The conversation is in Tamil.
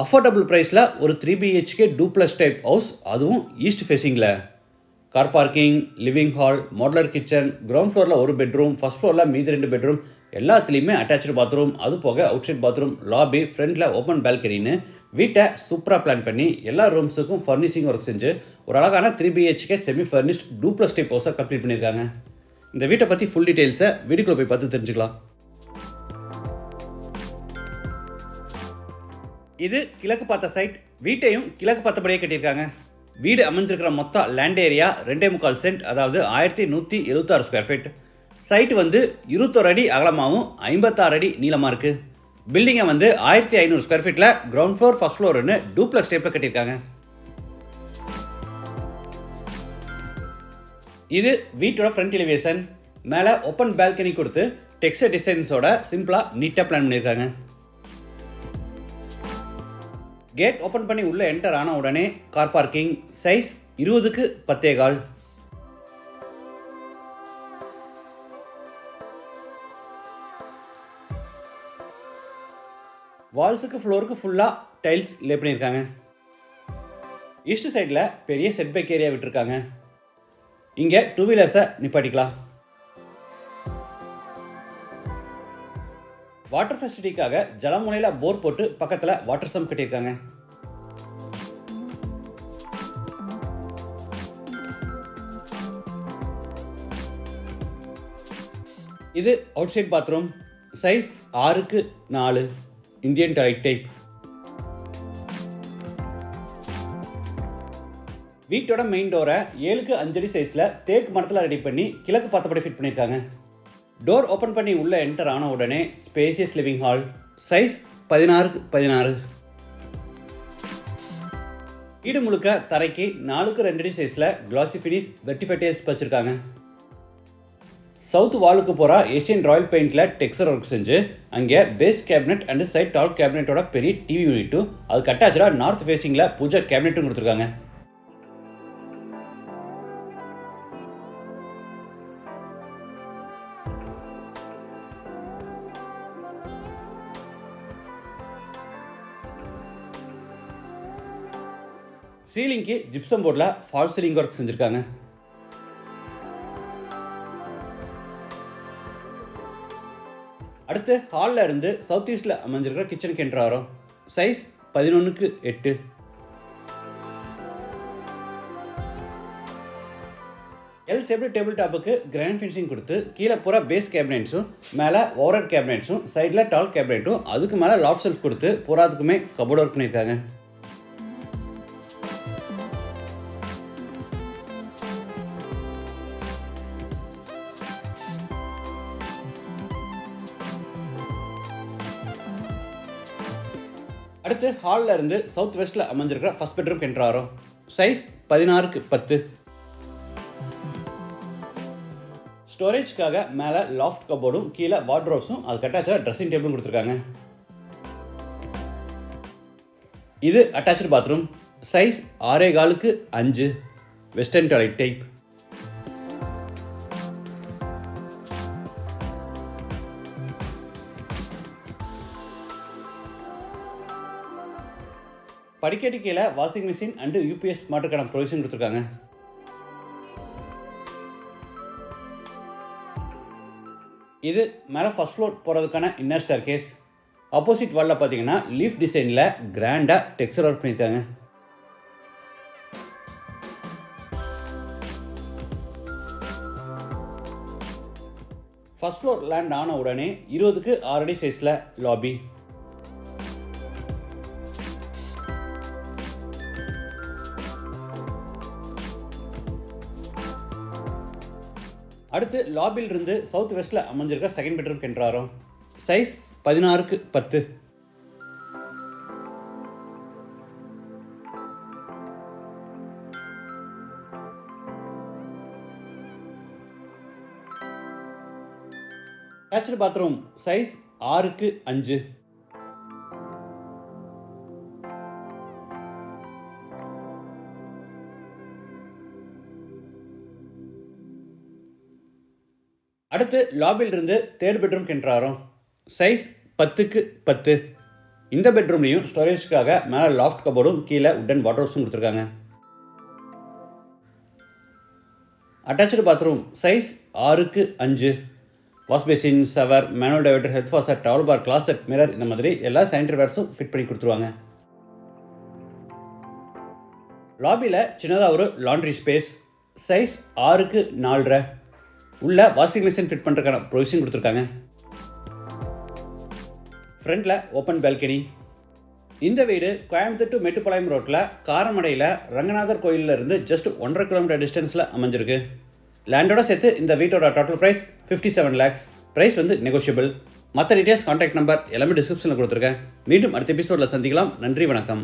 அஃபோர்டபுள் ப்ரைஸில் ஒரு 3 BHK டூப்ளஸ் டைப் ஹவுஸ், அதுவும் ஈஸ்ட் ஃபேஸிங்கில். Car parking, living hall, modular kitchen, ground ஃப்ளோரில் ஒரு பெட்ரூம், ஃபர்ஸ்ட் ஃப்ளோரில் மீதி 2 பெட்ரூம், எல்லாத்துலேயுமே அட்டாச்சு பாத்ரூம், அது போக அவுட் சைட் பாத்ரூம், லாபி, ஃப்ரண்டில் ஓப்பன் பால்கனின்னு வீட்டை சூப்பராக பிளான் பண்ணி எல்லா ரூம்ஸுக்கும் ஃபர்னிஷிங் ஒர்க் செஞ்சு ஒரு அழகான 3 BHK semi furnished duplex type ஹவுஸை கம்ப்ளீட் பண்ணியிருக்காங்க. இந்த வீட்டை பற்றி ஃபுல் டீட்டெயில்ஸை வீடியோக்குள்ளே போய் பார்த்து தெரிஞ்சுக்கலாம். இது கிழக்கு பார்த்த சைட். வீட்டையும் கிழக்கு பார்த்தபடியே கட்டியிருக்காங்க. வீடு அமைஞ்சிருக்கிற மொத்த லேண்ட் ஏரியா 2.25 சென்ட், அதாவது 1176 ஸ்கொயர் ஃபீட். சைட் வந்து 21 அடி அகலமாகவும் 56 அடி நீளமாக இருக்குது. பில்டிங்கை வந்து 1500 ஸ்கொயர் ஃபீட்டில் கிரவுண்ட் ஃப்ளோர், ஃபர்ஸ்ட் ஃப்ளோர்னு டூப்ளக்ஸ் டைப்பில் கட்டியிருக்காங்க. இது வீட்டோட ஃப்ரண்ட் எலிவேஷன். மேலே ஓப்பன் பால்கனி கொடுத்து டெக்ஸ்டர் டிசைன்ஸோட சிம்பிளாக நீட்டாக பிளான் பண்ணியிருக்காங்க. கேட் ஓப்பன் பண்ணி உள்ளே என்டர் ஆன உடனே கார் பார்க்கிங். சைஸ் 20க்கு 10.25. வால்ஸுக்கு ஃப்ளோருக்கு ஃபுல்லாக டைல்ஸ் லே பண்ணியிருக்காங்க. ஈஸ்ட் சைடில் பெரிய செட்பேக் ஏரியா விட்டுருக்காங்க. இங்கே 2 வீலர்ஸை நிப்பாட்டிக்கலாம். வாட்டர் ஃபெசிலிட்டிக்காக ஜலமுனையில் போர் போட்டு பக்கத்தில் வாட்டர் சம் கட்டியிருக்காங்க. இது அவுட் சைட் பாத்ரூம். சைஸ் 6க்கு 4, இந்தியன் டாய்லெட் டைப். வீட்டோட மெயின் டோரை 7க்கு 5 அடி சைஸில் தேக்கு மரத்தில் ரெடி பண்ணி கிழக்கு பார்த்தபடி ஃபிட் பண்ணியிருக்காங்க. டோர் ஓப்பன் பண்ணி உள்ளே என்டர் ஆன உடனே ஸ்பேசியஸ் லிவிங் ஹால். சைஸ் 16க்கு 16. வீடு முழுக்க தரைக்கு 4க்கு 2 அடி சைஸில் கிளாசி ஃபினிஷ் வெர்டிஃபை டைல்ஸ் வச்சிருக்காங்க. சவுத் வாலுக்கு போகிற ஏசியன் ராயல் பெயிண்டில் டெக்ஸ்சர் ஒர்க் செஞ்சு அங்கே பேஸ் கேபினெட் அண்ட் சைட் டால் கேபினெட்டோட பெரிய டிவி யூனிட்டும் அதுக்கு அட்டாச்சாக நார்த் ஃபேஸிங்கில் பூஜா கேபினெட்டும் கொடுத்துருக்காங்க. சீலிங்க்கு ஜிப்சம் போர்டில் ஃபால் சீலிங் ஒர்க் செஞ்சுருக்காங்க. அடுத்து ஹாலில் இருந்து சவுத் ஈஸ்டில் அமைஞ்சிருக்கிற கிச்சனுக்கு என்ட்ரு ஆகிறோம். சைஸ் 11க்கு 8. எல் ஷேப்டு டேபிள் டாப்புக்கு கிரானைட் ஃபினிஷிங் கொடுத்து கீழே பூரா பேஸ் கேபினெட்ஸும் மேலே ஓவர்ஹெட் கேபினெட்ஸும் சைடில் டால் கேபினெட்டும் அதுக்கு மேலே லாஃப்ட் ஷெல்ஃப் கொடுத்து பூராத்துக்குமே கபோர்ட் ஒர்க் பண்ணியிருக்காங்க. அடுத்து ஹாலில் இருந்து சவுத் வெஸ்ட்டில் அமைஞ்சிருக்கிற ஃபர்ஸ்ட் பெட்ரூம் என்ட்ரு ஆகிறோம். சைஸ் 16க்கு 10. ஸ்டோரேஜ்க்காக மேலே லாஃப்ட் கபோர்டும் கீழே வார்ட்ரோப்ஸும் அதுக்கு அட்டாச்சாக ட்ரெஸ்ஸிங் டேபிளும் கொடுத்துருக்காங்க. இது அட்டாச்சு பாத்ரூம். சைஸ் 6.25க்கு 5, வெஸ்டர்ன் டாய்லெட் டைப். படிக்கட்டு கீழே வாஷிங் மிஷின் அண்டு UPS மாட்டுக்கான ப்ரொவிஷன் கொடுத்துருக்காங்க. இது மேலே ஃபர்ஸ்ட் ஃப்ளோர் போகிறதுக்கான இன்னர் ஸ்டேர் கேஸ். ஆப்போசிட் வாலில் பார்த்தீங்கன்னா லீஃப் டிசைனில் கிராண்டாக டெக்ஸ்சர் ஒர்க் பண்ணியிருக்காங்க. ஃபர்ஸ்ட் ஃப்ளோர் லேண்ட் ஆன உடனே 20க்கு 6 அடி சைஸில் லாபி. அடுத்து லாபியில் இருந்து சவுத் வெஸ்ட்டில் அமைஞ்சிருக்கிற செகண்ட் பெட்ரூம் என்ட்ரு ஆகிறோம். சைஸ் 16க்கு 10. Attached bathroom. சைஸ் 6க்கு 5. அடுத்து லாபியில் இருந்து தேர்ட் பெட்ரூம் என்ட்ரு ஆகிறோம். சைஸ் 10க்கு 10. இந்த பெட்ரூம்லேயும் ஸ்டோரேஜ்க்காக மேலே லாஃப்ட் கபோர்டும் கீழே உட்டன் வார்ட்ரோப்ஸும் கொடுத்துருக்காங்க. Attach bathroom size 6x5. Wash basin, shower, manual diverter, head washer, towel bar, closet, mirror இந்த மாதிரி எல்லா சானிட்டரி வேர்ஸும் ஃபிட் பண்ணி கொடுத்துருவாங்க. லாபியில் சின்னதாக ஒரு லாண்ட்ரி ஸ்பேஸ் சைஸ் 6x4. உள்ள வாஷிங் மிஷின் ஃபிட் பண்ணுறதுக்கான ப்ரொவிஷன் கொடுத்துருக்காங்க. ஃப்ரண்ட்டில் ஓப்பன் பால்கனி. இந்த வீடு கோயம்புத்தூர் டு மேட்டுப்பாளையம் ரோட்டில் காரமடையில் ரங்கநாதர் கோயிலில் இருந்து ஜஸ்ட் 1.5 கிலோமீட்டர் டிஸ்டன்ஸில் அமைஞ்சிருக்கு. லேண்டோட சேர்த்து இந்த வீட்டோட டோட்டல் ப்ரைஸ் 57 lakhs. ப்ரைஸ் வந்து நெகோஷியபிள். மற்ற டீட்டெயில்ஸ், கான்டாக்ட் நம்பர் எல்லாமே டிஸ்கிரிப்ஷனில் கொடுத்துருக்கேன். மீண்டும் அடுத்த எபிசோடில் சந்திக்கலாம். நன்றி, வணக்கம்.